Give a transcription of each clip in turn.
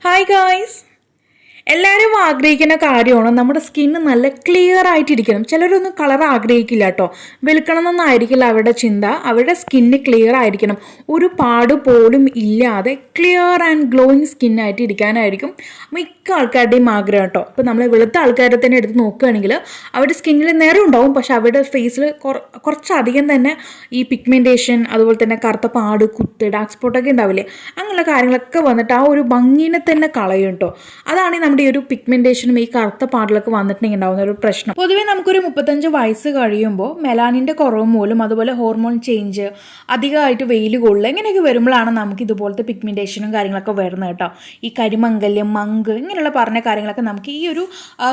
Hi guys! എല്ലാവരും ആഗ്രഹിക്കുന്ന കാര്യമാണ് നമ്മുടെ സ്കിന്ന് നല്ല ക്ലിയർ ആയിട്ടിരിക്കണം. ചിലരൊന്നും കളർ ആഗ്രഹിക്കില്ല കേട്ടോ. വെളുക്കണം എന്നൊന്നായിരിക്കില്ല അവരുടെ ചിന്ത. അവരുടെ സ്കിന്ന് ക്ലിയർ ആയിരിക്കണം, ഒരു പാട് പോലും ഇല്ലാതെ ക്ലിയർ ആൻഡ് ഗ്ലോയിങ് സ്കിന്നായിട്ട് ഇരിക്കാനായിരിക്കും മിക്ക ആൾക്കാരുടെയും ആഗ്രഹം കേട്ടോ. ഇപ്പോൾ നമ്മൾ വെളുത്ത ആൾക്കാരെ തന്നെ എടുത്ത് നോക്കുകയാണെങ്കിൽ അവരുടെ സ്കിന്നിൽ നിറം ഉണ്ടാവും, പക്ഷെ അവരുടെ ഫേസിൽ കുറച്ചധികം തന്നെ ഈ പിഗ്മെൻറ്റേഷൻ, അതുപോലെ തന്നെ കറുത്ത പാട്, കുത്ത്, ഡാർക്ക് സ്പോട്ടൊക്കെ ഉണ്ടാവില്ലേ, അങ്ങനെയുള്ള കാര്യങ്ങളൊക്കെ വന്നിട്ട് ആ ഒരു ഭംഗിനെ തന്നെ കളയും കേട്ടോ. അതാണ് നമ്മുടെ ഈ ഒരു പിഗ്മെന്റേഷനും ഈ കറുത്ത പാടിലൊക്കെ വന്നിട്ടുണ്ടെങ്കിൽ ഉണ്ടാവുന്ന ഒരു പ്രശ്നം. പൊതുവേ നമുക്കൊരു 35 വയസ്സ് കഴിയുമ്പോൾ മെലാനിൻ്റെ കുറവ് മൂലം, അതുപോലെ ഹോർമോൺ ചേഞ്ച്, അധികമായിട്ട് വെയിൽ കൊള്ളുക, ഇങ്ങനെയൊക്കെ വരുമ്പോഴാണ് നമുക്ക് ഇതുപോലത്തെ പിഗ്മെന്റേഷനും കാര്യങ്ങളൊക്കെ വരുന്നത് കേട്ടോ. ഈ കരിമംഗല്യം, മങ്ക്, ഇങ്ങനെയുള്ള പറഞ്ഞ കാര്യങ്ങളൊക്കെ നമുക്ക് ഈ ഒരു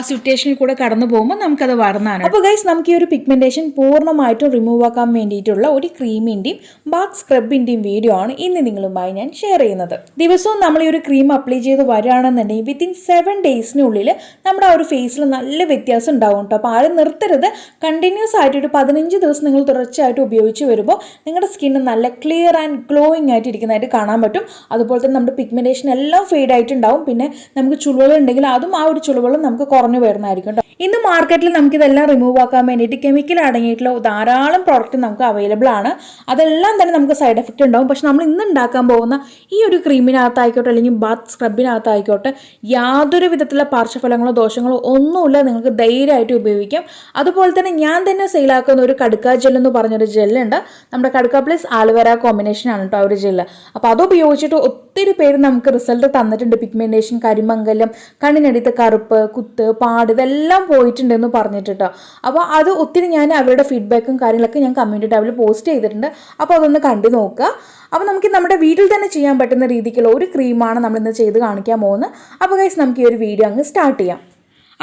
സിറ്റുവേഷനിൽ കൂടെ കടന്നു പോകുമ്പോൾ നമുക്കത് വരുന്നതാണ്. അപ്പോൾ ഗൈസ്, നമുക്ക് ഈ ഒരു പിഗ്മെന്റേഷൻ പൂർണ്ണമായിട്ടും റിമൂവ് ആക്കാൻ വേണ്ടിയിട്ടുള്ള ഒരു ക്രീമിൻ്റെയും ബാത്ത് സ്ക്രബിൻ്റെയും വീഡിയോ ആണ് ഇന്ന് നിങ്ങളുമായി ഞാൻ ഷെയർ ചെയ്യുന്നത്. ദിവസവും നമ്മൾ ഈ ഒരു ക്രീം അപ്ലൈ ചെയ്ത് വരികയാണെന്നുണ്ടെങ്കിൽ വിത്തിൻ 7 ഡേയ്സിനുള്ളിൽ നമ്മുടെ ആ ഒരു ഫേസിൽ നല്ല വ്യത്യാസം ഉണ്ടാവും കേട്ടോ. അപ്പോൾ ആരും നിർത്തരുത്. കണ്ടിന്യൂസ് ആയിട്ട് ഒരു 15 ദിവസം നിങ്ങൾ തുടർച്ചയായിട്ട് ഉപയോഗിച്ച് വരുമ്പോൾ നിങ്ങളുടെ സ്കിന്ന് നല്ല ക്ലിയർ ആൻഡ് ഗ്ലോയിങ് ആയിട്ട് ഇരിക്കുന്നതായിട്ട് കാണാൻ പറ്റും. അതുപോലെ തന്നെ നമ്മുടെ പിഗ്മെന്റേഷൻ എല്ലാം ഫെയ്ഡ് ആയിട്ടുണ്ടാവും. പിന്നെ നമുക്ക് ചുളിവുകൾ ഉണ്ടെങ്കിൽ അതും ആ ഒരു ചുളിവുകളും നമുക്ക് കുറഞ്ഞു വരുന്നതായിരിക്കും കേട്ടോ. ഇന്ന് മാർക്കറ്റിൽ നമുക്കിതെല്ലാം റിമൂവ് ആക്കാൻ വേണ്ടിയിട്ട് കെമിക്കൽ അടങ്ങിയിട്ടുള്ള ധാരാളം പ്രോഡക്റ്റ് നമുക്ക് അവൈലബിൾ ആണ്. അതെല്ലാം തന്നെ നമുക്ക് സൈഡ് എഫക്റ്റ് ഉണ്ടാവും. പക്ഷെ നമ്മൾ ഇന്ന് ഉണ്ടാക്കാൻ പോകുന്ന ഈ ഒരു ക്രീമിനകത്തായിക്കോട്ടെ അല്ലെങ്കിൽ ബാത്ത് സ്ക്രബിനകത്തായിക്കോട്ടെ യാതൊരു വിധത്തിലുള്ള പാർശ്വഫലങ്ങളോ ദോഷങ്ങളോ ഒന്നുമില്ല. നിങ്ങൾക്ക് ധൈര്യമായിട്ട് ഉപയോഗിക്കാം. അതുപോലെ തന്നെ ഞാൻ തന്നെ സെയിലാക്കുന്ന ഒരു കടുക്ക ജെൽ എന്ന് പറഞ്ഞൊരു ജെല്ലുണ്ട്. നമ്മുടെ കടുക്ക പ്ലസ് ആലുവേര കോമ്പിനേഷൻ ആണ് കേട്ടോ ഒരു ജെല്ല്. അപ്പോൾ അത് ഉപയോഗിച്ചിട്ട് ഒത്തിരി പേര് നമുക്ക് റിസൾട്ട് തന്നിട്ടുണ്ട്. പിഗ്മെന്റേഷൻ, കരിമംഗലം, കണ്ണിനടിത്ത് കറുപ്പ്, കുത്ത്, പാട്, ഇതെല്ലാം പോയിട്ടുണ്ടെന്ന് പറഞ്ഞിട്ട് കേട്ടോ. അപ്പോൾ അത് ഒത്തിരി ഞാൻ അവരുടെ ഫീഡ്ബാക്കും കാര്യങ്ങളൊക്കെ ഞാൻ കമ്മ്യൂണിറ്റി ടാബിൽ പോസ്റ്റ് ചെയ്തിട്ടുണ്ട്. അപ്പോൾ അതൊന്ന് കണ്ടു നോക്കുക. അപ്പോൾ നമുക്ക് നമ്മുടെ വീട്ടിൽ തന്നെ ചെയ്യാൻ പറ്റുന്ന രീതിക്കുള്ള ഒരു ക്രീമാണ് നമ്മളിന്ന് ചെയ്ത് കാണിക്കാൻ പോകുന്നത്. അപ്പോൾ ഗൈസ്, നമുക്ക് ഈ ഒരു വീഡിയോ അങ്ങ് സ്റ്റാർട്ട് ചെയ്യാം.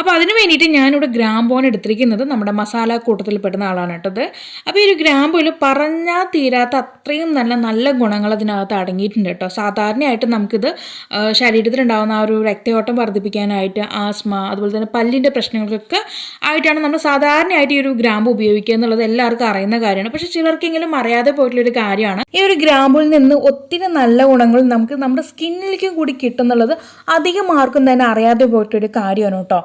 അപ്പോൾ അതിന് വേണ്ടിയിട്ട് ഞാനിവിടെ ഗ്രാമ്പൂവാണ് എടുത്തിരിക്കുന്നത്. നമ്മുടെ മസാല കൂട്ടത്തിൽ പെടുന്ന ആളാണ് കേട്ടത്. അപ്പോൾ ഈ ഒരു ഗ്രാമ്പൂവിൽ പറഞ്ഞാൽ തീരാത്ത അത്രയും നല്ല ഗുണങ്ങൾ അതിനകത്ത് അടങ്ങിയിട്ടുണ്ട് കേട്ടോ. സാധാരണയായിട്ട് നമുക്കിത് ശരീരത്തിലുണ്ടാകുന്ന ആ ഒരു രക്തയോട്ടം വർദ്ധിപ്പിക്കാനായിട്ട്, ആസ്മ, അതുപോലെ തന്നെ പല്ലിൻ്റെ പ്രശ്നങ്ങൾക്കൊക്കെ ആയിട്ടാണ് നമ്മൾ സാധാരണയായിട്ട് ഈ ഒരു ഗ്രാമ്പൂ ഉപയോഗിക്കുക എന്നുള്ളത് എല്ലാവർക്കും അറിയുന്ന കാര്യമാണ്. പക്ഷേ ചിലർക്കെങ്കിലും അറിയാതെ പോയിട്ടുള്ളൊരു കാര്യമാണ് ഈ ഒരു ഗ്രാമ്പൂവിൽ നിന്ന് ഒത്തിരി നല്ല ഗുണങ്ങൾ നമുക്ക് നമ്മുടെ സ്കിന്നിലേക്ക് കൂടി കിട്ടുന്നുള്ളത് അധികം ആർക്കും തന്നെ അറിയാതെ പോയിട്ടൊരു കാര്യമാണ് കേട്ടോ.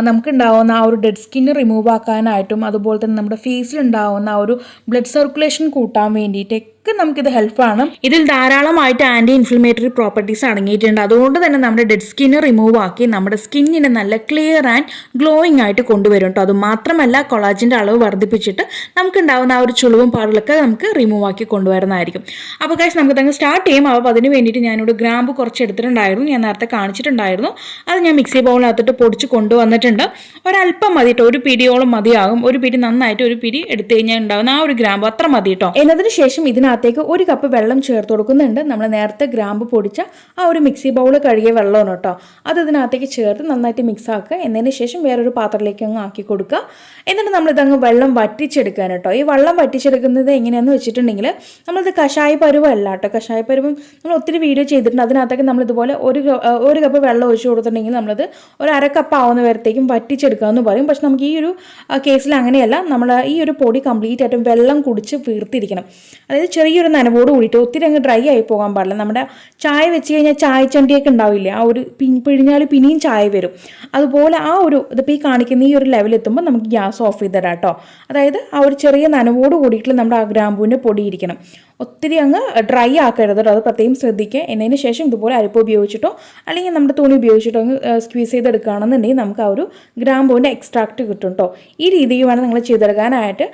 നമുക്കുണ്ടാവുന്ന ആ ഒരു ഡെഡ് സ്കിന്ന് റിമൂവ് ആക്കാനായിട്ടും, അതുപോലെ തന്നെ നമ്മുടെ ഫേസിലുണ്ടാവുന്ന ആ ഒരു ബ്ലഡ് സർക്കുലേഷൻ കൂട്ടാൻ വേണ്ടിയിട്ട് നമുക്കിത് ഹെൽപ്പാണ്. ഇതിൽ ധാരാളമായിട്ട് ആൻറ്റി ഇൻഫ്ലമേറ്ററി പ്രോപ്പർട്ടീസ് അടങ്ങിയിട്ടുണ്ട്. അതുകൊണ്ട് തന്നെ നമ്മുടെ ഡെഡ് സ്കിന്ന് റിമൂവ് ആക്കി നമ്മുടെ സ്കിന്നിനെ നല്ല ക്ലിയർ ആൻഡ് ഗ്ലോയിങ് ആയിട്ട് കൊണ്ടുവരും കേട്ടോ. അതുമാത്രമല്ല കൊളാജിൻ്റെ അളവ് വർദ്ധിപ്പിച്ചിട്ട് നമുക്കുണ്ടാവുന്ന ആ ഒരു ചുളിവും പാടുകളൊക്കെ നമുക്ക് റിമൂവ് ആക്കി കൊണ്ടുവരുന്നതായിരിക്കും. അപ്പോൾ ഗൈസ്, നമുക്ക് തന്നെ സ്റ്റാർട്ട് ചെയ്യും. അപ്പോൾ അതിന് വേണ്ടിയിട്ട് ഞാനിവിടെ ഗ്രാമ്പ് കുറച്ച് എടുത്തിട്ടുണ്ടായിരുന്നു. ഞാൻ നേരത്തെ കാണിച്ചിട്ടുണ്ടായിരുന്നു. അത് ഞാൻ മിക്സി ബൗളിനകത്തിട്ട് പൊടിച്ച് കൊണ്ടുവന്നിട്ടുണ്ട്. ഒരല്പം മതി കേട്ടോ, ഒരു പിടിയോളം മതിയാകും. ഒരു പിടി നന്നായിട്ട് ഒരു പിടി എടുത്തു കഴിഞ്ഞാൽ ഉണ്ടാവുന്ന ആ ഒരു ഗ്രാമ്പ് അത്ര മതി കേട്ടോ. എന്നതിന് ശേഷം ഇതിനകത്തേക്ക് 1 കപ്പ് വെള്ളം ചേർത്ത് കൊടുക്കുന്നുണ്ട്. നമ്മൾ നേരത്തെ ഗ്രാമ്പ് പൊടിച്ച ആ ഒരു മിക്സി ബൗൾ കഴുകിയ വെള്ളമാണ് കേട്ടോ. അത് ഇതിനകത്തേക്ക് ചേർത്ത് നന്നായിട്ട് മിക്സ് ആക്കുക. എന്നതിന് ശേഷം വേറൊരു പാത്രത്തിലേക്ക് അങ്ങ് ആക്കി കൊടുക്കുക. എന്നിട്ട് നമ്മളിതങ്ങ് വെള്ളം വറ്റിച്ചെടുക്കാൻ കേട്ടോ. ഈ വെള്ളം വറ്റിച്ചെടുക്കുന്നത് എങ്ങനെയാണെന്ന് വെച്ചിട്ടുണ്ടെങ്കിൽ, നമ്മളിത് കഷായ പരുവല്ല കേട്ടോ. കഷായ പരുവം നമ്മൾ ഒത്തിരി വീഡിയോ ചെയ്തിട്ടുണ്ട്. അതിനകത്തേക്ക് നമ്മളിതുപോലെ ഒരു കപ്പ് വെള്ളം ഒഴിച്ച് കൊടുത്തിട്ടുണ്ടെങ്കിൽ നമ്മളത് ഒരു 1/2 കപ്പ് ആവുന്ന വരത്തേക്കും വറ്റിച്ചെടുക്കുക എന്ന് പറയും. പക്ഷെ നമുക്ക് ഈ ഒരു കേസിൽ അങ്ങനെയല്ല. നമ്മൾ ഈ ഒരു പൊടി കംപ്ലീറ്റ് ആയിട്ടും വെള്ളം കുടിച്ച് വീർത്തിരിക്കണം. അതായത് ചെറിയൊരു നനവോട് കൂടിയിട്ട് ഒത്തിരി അങ്ങ് ഡ്രൈ ആയി പോകാൻ പാടില്ല. നമ്മുടെ ചായ വെച്ച് കഴിഞ്ഞാൽ ചായച്ചണ്ടിയൊക്കെ ഉണ്ടാവില്ലേ, ആ ഒരു പിഴിഞ്ഞാൽ പിന്നെയും ചായ വരും. അതുപോലെ ആ ഒരു ഇതിപ്പോൾ ഈ കാണിക്കുന്ന ഈ ഒരു ലെവൽ എത്തുമ്പോൾ നമുക്ക് ഗ്യാസ് ഓഫ് ചെയ്തിടാം കേട്ടോ. അതായത് ആ ഒരു ചെറിയ നനവോട് കൂടിയിട്ട് നമ്മുടെ ആ ഗ്രാമ്പൂവിൻ്റെ പൊടി ഇരിക്കണം. ഒത്തിരി അങ്ങ് ഡ്രൈ ആക്കരുത് കേട്ടോ. അത് പ്രത്യേകം ശ്രദ്ധിക്കുക. എന്നതിന് ശേഷം ഇതുപോലെ അരിപ്പ് ഉപയോഗിച്ചിട്ടോ അല്ലെങ്കിൽ നമ്മുടെ തുണി ഉപയോഗിച്ചിട്ടോ അങ്ങ് സ്ക്വീസ് ചെയ്തെടുക്കുകയാണെന്നുണ്ടെങ്കിൽ നമുക്ക് ആ ഒരു ഗ്രാമ്പൂവിൻ്റെ എക്സ്ട്രാക്റ്റ് കിട്ടും കേട്ടോ. ഈ രീതിയിൽ വേണം നിങ്ങൾ ചെയ്തെടുക്കാനായിട്ട്.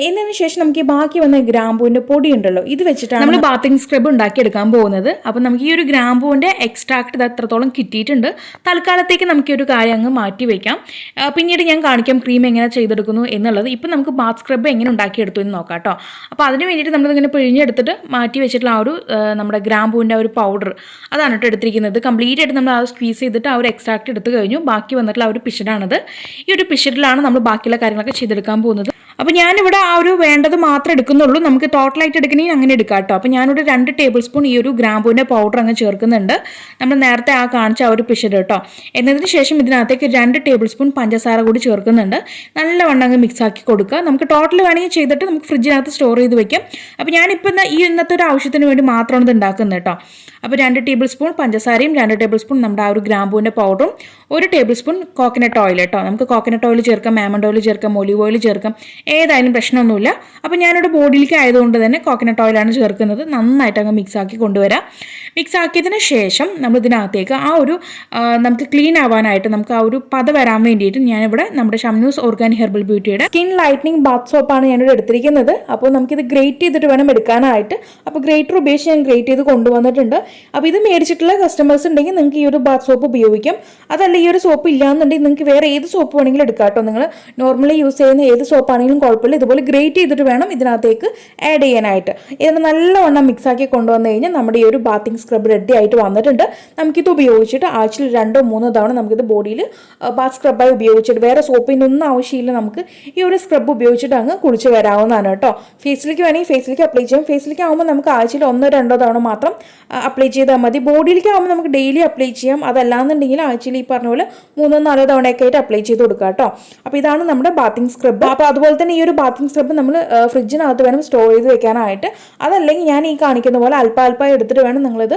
എന്നതിന് ശേഷം നമുക്ക് ഈ ബാക്കി വന്ന ഗ്രാമ്പൂവിൻ്റെ പൊടി ഉണ്ടല്ലോ, ഇത് വെച്ചിട്ടാണ് നമ്മൾ ബാത്തിങ് സ്ക്രബ് ഉണ്ടാക്കിയെടുക്കാൻ പോകുന്നത്. അപ്പോൾ നമുക്ക് ഈ ഒരു ഗ്രാമ്പൂവിൻ്റെ എക്സ്ട്രാക്റ്റ് ഇത് എത്രത്തോളം കിട്ടിയിട്ടുണ്ട്. തൽക്കാലത്തേക്ക് നമുക്ക് ഈ ഒരു കാര്യം അങ്ങ് മാറ്റി വയ്ക്കാം. പിന്നീട് ഞാൻ കാണിക്കാം ക്രീം എങ്ങനെ ചെയ്തെടുക്കുന്നു എന്നുള്ളത്. ഇപ്പം നമുക്ക് ബാത്ത് സ്ക്രബ് എങ്ങനെ ഉണ്ടാക്കിയെടുത്തു എന്ന് നോക്കാം കേട്ടോ. അപ്പോൾ അതിന് വേണ്ടിയിട്ട് നമ്മളിങ്ങനെ പിഴിഞ്ഞെടുത്തിട്ട് മാറ്റി വെച്ചിട്ടുള്ള ആ ഒരു നമ്മുടെ ഗ്രാമ്പൂവിൻ്റെ ആ ഒരു പൗഡർ അതാണ് കേട്ടോ എടുത്തിരിക്കുന്നത്. കംപ്ലീറ്റ് ആയിട്ട് നമ്മൾ അത് സ്ക്വീസ് ചെയ്തിട്ട് ആ ഒരു എക്സ്ട്രാക്റ്റ് എടുത്തു കഴിഞ്ഞു. ബാക്കി വന്നിട്ടുള്ള ആ ഒരു പിഷറാണിത്. ഈ ഒരു പിഷറിലാണ് നമ്മൾ ബാക്കിയുള്ള കാര്യങ്ങളൊക്കെ ചെയ്തെടുക്കാൻ പോകുന്നത്. അപ്പോൾ ഞാനിവിടെ ആ ഒരു വേണ്ടത് മാത്രമേ എടുക്കുന്നുള്ളൂ. നമുക്ക് ടോട്ടലായിട്ട് എടുക്കണമെങ്കിൽ അങ്ങനെ എടുക്കാം കേട്ടോ. അപ്പോൾ ഞാനിവിടെ 2 ടേബിൾ സ്പൂൺ ഈ ഒരു ഗ്രാമ്പൂവിൻ്റെ പൗഡർ അങ്ങ് ചേർക്കുന്നുണ്ട്. നമ്മൾ നേരത്തെ കാണിച്ച ആ ഒരു പിശർ കേട്ടോ. എന്നതിന് ശേഷം ഇതിനകത്തേക്ക് 2 ടേബിൾ സ്പൂൺ പഞ്ചസാര കൂടി ചേർക്കുന്നുണ്ട്. നല്ലവണ്ണം അങ്ങ് മിക്സ് ആക്കി കൊടുക്കുക. നമുക്ക് ടോട്ടൽ വേണമെങ്കിൽ ചെയ്തിട്ട് നമുക്ക് ഫ്രിഡ്ജിനകത്ത് സ്റ്റോർ ചെയ്ത് വെക്കാം. അപ്പോൾ ഞാനിപ്പോൾ ഇന്നത്തെ ഒരു ആവശ്യത്തിന് വേണ്ടി മാത്രമാണ് ഇത് ഉണ്ടാക്കുന്നത് കേട്ടോ. അപ്പോൾ 2 ടേബിൾ സ്പൂൺ പഞ്ചസാരയും 2 ടേബിൾ സ്പൂൺ നമ്മുടെ ആ ഒരു ഗ്രാമ്പൂവിൻ്റെ പൗഡറും 1 ടേബിൾ സ്പൂൺ കോക്കനട്ട് ഓയിൽ കേട്ടോ. നമുക്ക് കോക്കനട്ട് ഓയിൽ ചേർക്കാം, ആൽമണ്ട് ഓയിൽ ചേർക്കാം, ഒലിവ് ഓയിൽ ചേർക്കാം, ഏതായാലും പ്രശ്നമൊന്നുമില്ല. അപ്പോൾ ഞാനിവിടെ ബോഡിയിലേക്ക് ആയതുകൊണ്ട് തന്നെ കോക്കനട്ട് ഓയിലാണ് ചേർക്കുന്നത്. നന്നായിട്ട് അങ്ങ് മിക്സ് ആക്കി കൊണ്ടുവരാം. മിക്സ് ആക്കിയതിന് ശേഷം നമ്മൾ ഇതിനകത്തേക്ക് ആ ഒരു നമുക്ക് ക്ലീൻ ആവാനായിട്ട് നമുക്ക് ആ ഒരു പത വരാൻ വേണ്ടിയിട്ട് ഞാനിവിടെ നമ്മുടെ ഷംനൂസ് ഓർഗാനി ഹെർബൽ ബ്യൂട്ടിയുടെ സ്കിൻ ലൈറ്റനിങ് ബാത്ത് സോപ്പാണ് ഞാനിവിടെ എടുത്തിരിക്കുന്നത്. അപ്പോൾ നമുക്കിത് ഗ്രേറ്റ് ചെയ്തിട്ട് വേണം എടുക്കാനായിട്ട്. അപ്പോൾ ഗ്രേറ്റർ ഉപയോഗിച്ച് ഞാൻ ഗ്രേറ്റ് ചെയ്ത് കൊണ്ടുവന്നിട്ടുണ്ട്. അപ്പോൾ ഇത് മേടിച്ചിട്ടുള്ള കസ്റ്റമേഴ്സ് ഉണ്ടെങ്കിൽ നിങ്ങൾക്ക് ഈ ഒരു ബാത്ത് സോപ്പ് ഉപയോഗിക്കാം. അതല്ല ഈ ഒരു സോപ്പ് ഇല്ലാന്നുണ്ടെങ്കിൽ നിങ്ങൾക്ക് വേറെ ഏത് സോപ്പ് വേണമെങ്കിലും എടുക്കാം കേട്ടോ. നിങ്ങൾ നോർമലി യൂസ് ചെയ്യുന്ന ഏത് സോപ്പാണെങ്കിലും കുഴപ്പമില്ല. ഇതുപോലെ ഗ്രേറ്റ് ചെയ്തിട്ട് വേണം ഇതിനകത്തേക്ക് ആഡ് ചെയ്യാനായിട്ട്. ഇതിന് നല്ലവണ്ണം മിക്സ് ആക്കി കൊണ്ടുവന്നു കഴിഞ്ഞാൽ നമ്മുടെ ഈ ഒരു ബാത്തിങ് സ്ക്രബ് റെഡി ആയിട്ട് വന്നിട്ടുണ്ട്. നമുക്കിത് ഉപയോഗിച്ചിട്ട് ആഴ്ചയിൽ 2-3 തവണ നമുക്കിത് ബോഡിയിൽ ബാത്ത് സ്ക്രബായി ഉപയോഗിച്ചിട്ട് വേറെ സോപ്പിൻ്റെ ഒന്നും ആവശ്യമില്ല. നമുക്ക് ഈ ഒരു സ്ക്രബ് ഉപയോഗിച്ചിട്ട് അങ്ങ് കുളിച്ച് വരാവുന്നതാണ് കേട്ടോ. ഫേസിലേക്ക് വേണമെങ്കിൽ ഫേസിലേക്ക് അപ്ലൈ ചെയ്യാം. ഫേസിലേക്ക് ആകുമ്പോൾ നമുക്ക് ആഴ്ചയിൽ 1-2 തവണ മാത്രം അപ്ലൈ ചെയ്താൽ മതി. ബോഡിയിലേക്ക് ആകുമ്പോൾ നമുക്ക് ഡെയിലി അപ്ലൈ ചെയ്യാം. അതല്ലാന്നുണ്ടെങ്കിൽ ആഴ്ചയിൽ ഈ പറഞ്ഞ പോലെ 3-4 തവണയൊക്കെ ആയിട്ട് അപ്ലൈ ചെയ്ത് കൊടുക്കുക കേട്ടോ. അപ്പോൾ ഇതാണ് നമ്മുടെ ബാത്തിങ് സ്ക്രബ്. അപ്പോൾ അതുപോലെ തന്നെ ഈ ഒരു ബാത്തിങ് സ്ക്രബ് നമ്മൾ ഫ്രിഡ്ജിനകത്ത് വേണം സ്റ്റോർ ചെയ്ത് വെക്കാനായിട്ട്. അതല്ലെങ്കിൽ ഞാൻ ഈ കാണിക്കുന്ന പോലെ അല്പം എടുത്തിട്ട് വേണം നിങ്ങളിത്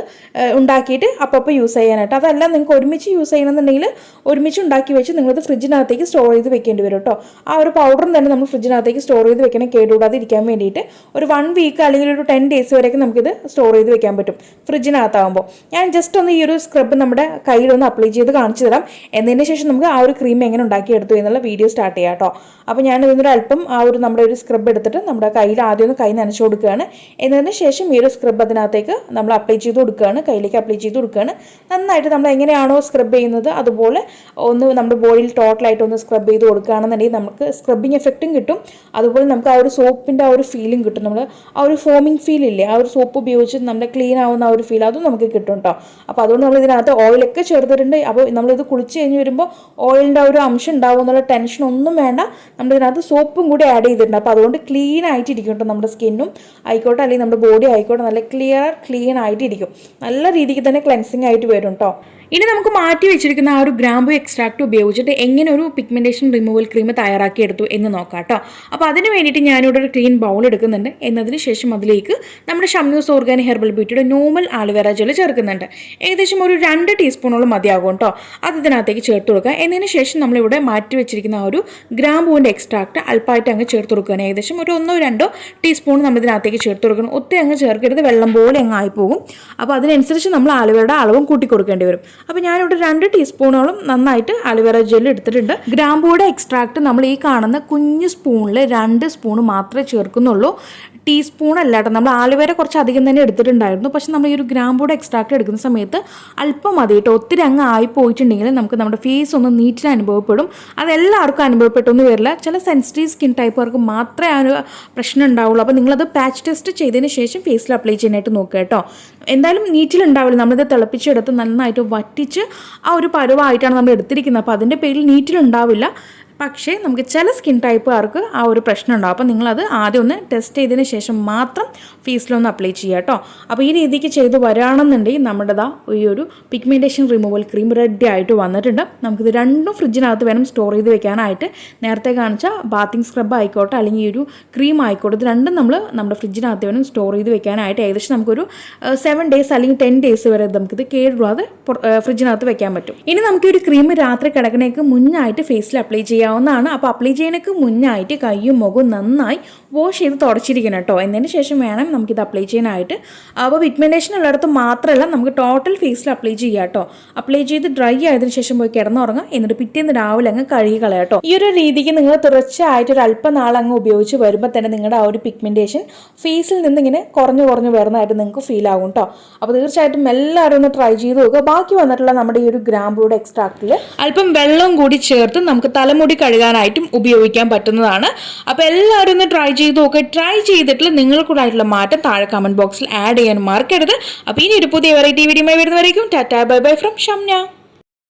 ഉണ്ടാക്കിയിട്ട് അപ്പോൾ യൂസ് ചെയ്യാനായിട്ട്. അതല്ല നിങ്ങൾക്ക് ഒരുമിച്ച് യൂസ് ചെയ്യണമെന്നുണ്ടെങ്കിൽ ഒരുമിച്ച് ഉണ്ടാക്കി വെച്ച് നിങ്ങളിത് ഫ്രിഡ്ജിനകത്തേക്ക് സ്റ്റോർ ചെയ്ത് വെക്കേണ്ടി വരും കേട്ടോ. ആ ഒരു പൗഡറും തന്നെ നമ്മൾ ഫ്രിഡ്ജിനകത്തേക്ക് സ്റ്റോർ ചെയ്ത് വെക്കണം, കേടുകൂടാതെ ഇരിക്കാൻ വേണ്ടിയിട്ട്. ഒരു 1 വീക്ക് അല്ലെങ്കിൽ ഒരു 10 ഡേയ്സ് വരെയൊക്കെ നമുക്കിത് സ്റ്റോർ ചെയ്ത് വെക്കാൻ പറ്റും ഫ്രിഡ്ജിനകത്താകുമ്പോൾ. ഞാൻ ജസ്റ്റ് ഒന്ന് ഈ ഒരു സ്ക്രബ് നമ്മുടെ കയ്യിലൊന്ന് അപ്ലൈ ചെയ്ത് കാണിച്ചു തരാം. എന്നതിന് ശേഷം നമുക്ക് ആ ഒരു ക്രീം എങ്ങനെ ഉണ്ടാക്കിയെടുത്തു എന്നുള്ള വീഡിയോ സ്റ്റാർട്ട് ചെയ്യാം കേട്ടോ. അപ്പോൾ ഞാൻ ഇതിനൊരു അല്പം ആ ഒരു നമ്മുടെ ഒരു സ്ക്രബ് എടുത്തിട്ട് നമ്മുടെ കയ്യിൽ ആദ്യം ഒന്ന് കൈ നനച്ചു കൊടുക്കുകയാണ്. എന്നതിന് ശേഷം ഈ ഒരു സ്ക്രബ് അതിനകത്തേക്ക് നമ്മൾ അപ്ലൈ ചെയ്ത് കൊടുക്കുകയാണ്, കയ്യിലേക്ക് അപ്ലൈ ചെയ്ത് കൊടുക്കുകയാണ്. നന്നായിട്ട് നമ്മൾ എങ്ങനെയാണോ സ്ക്രബ് ചെയ്യുന്നത് അതുപോലെ ഒന്ന് നമ്മുടെ ബോഡിയിൽ ടോട്ടലായിട്ട് ഒന്ന് സ്ക്രബ് ചെയ്ത് കൊടുക്കുകയാണെന്നുണ്ടെങ്കിൽ നമുക്ക് സ്ക്രബിങ് എഫക്റ്റും കിട്ടും. അതുപോലെ നമുക്ക് ആ ഒരു സോപ്പിൻ്റെ ആ ഒരു ഫീലും കിട്ടും. നമ്മൾ ആ ഒരു ഫോമിങ് ഫീൽ ഇല്ലേ, ആ ഒരു സോപ്പ് ഉപയോഗിച്ച് നമ്മുടെ ക്ലീൻ ആവുന്ന ആ ഒരു ഫീൽ അതും നമുക്ക് കിട്ടും കേട്ടോ. അപ്പോൾ അതുകൊണ്ട് നമ്മൾ ഇതിനകത്ത് ഓയിലൊക്കെ ചേർത്തിട്ടുണ്ട്. അപ്പോൾ നമ്മളിത് കുളിച്ച് കഴിഞ്ഞ് വരുമ്പോൾ ഓയിലിൻ്റെ ആ ഒരു അംശം ഉണ്ടാവും എന്നുള്ള ടെൻഷൻ ഒന്നും വേണ്ട. നമ്മളിതിനകത്ത് സോപ്പും കൂടി ആഡ് ചെയ്തിട്ടുണ്ട്. അപ്പോൾ അതുകൊണ്ട് ക്ലീൻ ആയിട്ടിരിക്കും കേട്ടോ. നമ്മുടെ സ്കിന്നും ആയിക്കോട്ടെ അല്ലെങ്കിൽ നമ്മുടെ ബോഡി ആയിക്കോട്ടെ നല്ല ക്ലീൻ ആയിട്ടിരിക്കും. നല്ല രീതിക്ക് തന്നെ ക്ലെൻസിങ് ആയിട്ട് വരും കേട്ടോ. ഇനി നമുക്ക് മാറ്റി വെച്ചിരിക്കുന്ന ആ ഒരു ഗ്രാമ്പൂ എക്സ്ട്രാക്ട് ഉപയോഗിച്ചിട്ട് എങ്ങനെ ഒരു പിഗ്മെൻറ്റേഷൻ റിമൂവൽ ക്രീം തയ്യാറാക്കിയെടുത്തു എന്ന് നോക്കാം കേട്ടോ. അപ്പോൾ അതിന് വേണ്ടിയിട്ട് ഞാനിവിടെ ഒരു ക്ലീൻ ബൗൾ എടുക്കുന്നുണ്ട്. എന്നതിന് ശേഷം അതിലേക്ക് നമ്മുടെ ഷംനൂസ് ഓർഗാനി ഹെർബൽ ബ്യൂട്ടിയുടെ നോർമൽ ആലുവേറ ജെൽ ചേർക്കുന്നുണ്ട്. ഏകദേശം ഒരു 2 ടീസ്പൂണോളം മതിയാകും കേട്ടോ. അത് ഇതിനകത്തേക്ക് ചേർത്ത് കൊടുക്കുക. എന്നതിന് ശേഷം നമ്മളിവിടെ മാറ്റി വെച്ചിരിക്കുന്ന ആ ഒരു ഗ്രാമ്പൂവിൻ്റെ എക്സ്ട്രാക്ട് അല്പമായിട്ട് അങ്ങ് ചേർത്ത് കൊടുക്കുകയാണ്. ഏകദേശം ഒരു 1-2 ടീസ്പൂൺ നമ്മൾ ഇതിനകത്തേക്ക് ചേർത്ത് കൊടുക്കണം. ഒത്തിരി അങ്ങ് ചേർക്കരുത്, വെള്ളം പോലെ അങ്ങ് ആയിപ്പോകും. അപ്പോൾ അതിനനുസരിച്ച് നമ്മൾ ആലുവേറയുടെ അളവും കൂട്ടി കൊടുക്കേണ്ടി വരും. അപ്പോൾ ഞാനിവിടെ 2 ടീസ്പൂണോളം നന്നായിട്ട് അലോവേറ ജെൽ എടുത്തിട്ടുണ്ട്. ഗ്രാമ്പൂയുടെ എക്സ്ട്രാക്ട് നമ്മൾ ഈ കാണുന്ന കുഞ്ഞു സ്പൂണിൽ 2 സ്പൂൺ മാത്രമേ ചേർക്കുന്നുള്ളൂ. ടീസ്പൂൺ അല്ല കേട്ടോ. നമ്മൾ ആലുവേര കുറച്ച് അധികം തന്നെ എടുത്തിട്ടുണ്ടായിരുന്നു. പക്ഷെ നമ്മൾ ഈ ഒരു ഗ്രാമ്പൂടെ എക്സ്ട്രാക്ട് എടുക്കുന്ന സമയത്ത് അല്പം മതി കേട്ടോ. ഒത്തിരി അങ്ങ് ആയി പോയിട്ടുണ്ടെങ്കിൽ നമുക്ക് നമ്മുടെ ഫേസ് ഒന്ന് നീറ്റിൽ അനുഭവപ്പെടും. അതെല്ലാവർക്കും അനുഭവപ്പെട്ടൊന്നും വരില്ല. ചില സെൻസിറ്റീവ് സ്കിൻ ടൈപ്പുകാർക്ക് മാത്രമേ ആ ഒരു പ്രശ്നം ഉണ്ടാവുള്ളൂ. അപ്പോൾ നിങ്ങളത് പാച്ച് ടെസ്റ്റ് ചെയ്തതിന് ശേഷം ഫേസിൽ അപ്ലൈ ചെയ്യാനായിട്ട് നോക്കുക കേട്ടോ. എന്തായാലും നീറ്റിലുണ്ടാവില്ല. നമ്മളിത് തിളപ്പിച്ചെടുത്ത് നന്നായിട്ട് വറ്റിച്ച് ആ ഒരു പരുവായിട്ടാണ് നമ്മൾ എടുത്തിരിക്കുന്നത്. അപ്പോൾ അതിൻ്റെ പേരിൽ നീറ്റിലുണ്ടാവില്ല. പക്ഷേ നമുക്ക് ചില സ്കിൻ ടൈപ്പുകാർക്ക് ആ ഒരു പ്രശ്നം ഉണ്ടാവും. അപ്പോൾ നിങ്ങളത് ആദ്യം ഒന്ന് ടെസ്റ്റ് ചെയ്തതിന് ശേഷം മാത്രം ഫേസിലൊന്ന് അപ്ലൈ ചെയ്യുക കേട്ടോ. അപ്പോൾ ഈ രീതിക്ക് ചെയ്ത് വരാണെന്നുണ്ടെങ്കിൽ നമ്മുടേതാ ഈ ഒരു പിഗ്മെൻറ്റേഷൻ റിമൂവൽ ക്രീം റെഡി ആയിട്ട് വന്നിട്ടുണ്ട്. നമുക്കിത് രണ്ടും ഫ്രിഡ്ജിനകത്ത് വേണം സ്റ്റോർ ചെയ്ത് വെക്കാനായിട്ട്. നേരത്തെ കാണിച്ച ബാത്തിങ് സ്ക്രബ് ആയിക്കോട്ടെ അല്ലെങ്കിൽ ഈ ഒരു ക്രീം ആയിക്കോട്ടെ, ഇത് രണ്ടും നമ്മൾ നമ്മുടെ ഫ്രിഡ്ജിനകത്ത് വേണം സ്റ്റോർ ചെയ്ത് വെക്കാനായിട്ട്. ഏകദേശം നമുക്കൊരു 7 ഡേയ്സ് അല്ലെങ്കിൽ 10 ഡേയ്സ് വരെ നമുക്കിത് കേടുകൂടാതെ ഫ്രിഡ്ജിനകത്ത് വെക്കാൻ പറ്റും. ഇനി നമുക്ക് ഒരു ക്രീം രാത്രി കിടക്കണേക്ക് മുന്നായിട്ട് ഫേസിൽ അപ്ലൈ ചെയ്യാവുന്നതാണ്. അപ്പോൾ അപ്ലൈ ചെയ്യാനൊക്കെ മുന്നായിട്ട് കയ്യും മുഖവും നന്നായി വാഷ് ചെയ്ത് തുടച്ചിരിക്കണം കേട്ടോ. എന്നതിന് ശേഷം വേണം നമുക്കിത് അപ്ലൈ ചെയ്യാനായിട്ട്. അപ്പോൾ പിഗ്മെൻറ്റേഷൻ ഉള്ളിടത്ത് മാത്രമല്ല നമുക്ക് ടോട്ടൽ ഫേസിൽ അപ്ലൈ ചെയ്യാം കേട്ടോ. അപ്ലൈ ചെയ്ത് ഡ്രൈ ആയതിനു ശേഷം പോയി കിടന്നുറങ്ങാം. എന്നിട്ട് പിറ്റേന്ന് രാവിലെ അങ്ങ് കഴുകി കളയാം കേട്ടോ. ഈ ഒരു രീതിക്ക് നിങ്ങൾ തുടർച്ചയായിട്ട് ഒരു അല്പം നാളങ്ങ് ഉപയോഗിച്ച് വരുമ്പോൾ തന്നെ നിങ്ങളുടെ ആ ഒരു പിഗ്മെൻറ്റേഷൻ ഫേസിൽ നിന്ന് ഇങ്ങനെ കുറഞ്ഞു വരുന്നതായിട്ട് നിങ്ങൾക്ക് ഫീൽ ആകും കേട്ടോ. അപ്പോൾ തീർച്ചയായിട്ടും എല്ലാവരും ഒന്ന് ട്രൈ ചെയ്ത് നോക്കുക. ബാക്കി വന്നിട്ടുള്ള നമ്മുടെ ഈ ഒരു ഗ്രാമ്പൂയുടെ എക്സ്ട്രാക്റ്റിൽ അല്പം വെള്ളം കൂടി ചേർത്ത് നമുക്ക് തലമുടി കഴുകാനായിട്ടും ഉപയോഗിക്കാൻ പറ്റുന്നതാണ്. അപ്പോൾ എല്ലാവരും ഒന്ന് ട്രൈ ചെയ്ത് നോക്കുക. ട്രൈ ചെയ്തിട്ട് നിങ്ങൾക്കുണ്ടായിട്ടുള്ള മാറ്റം താഴെ കമന്റ് ബോക്സിൽ ആഡ് ചെയ്യാൻ മറക്കരുത്. അപ്പോൾ ഇനി ഒരു പുതിയ വെറൈറ്റി വീഡിയോ വരുന്നവരേക്കും tata bye bye from Shamna.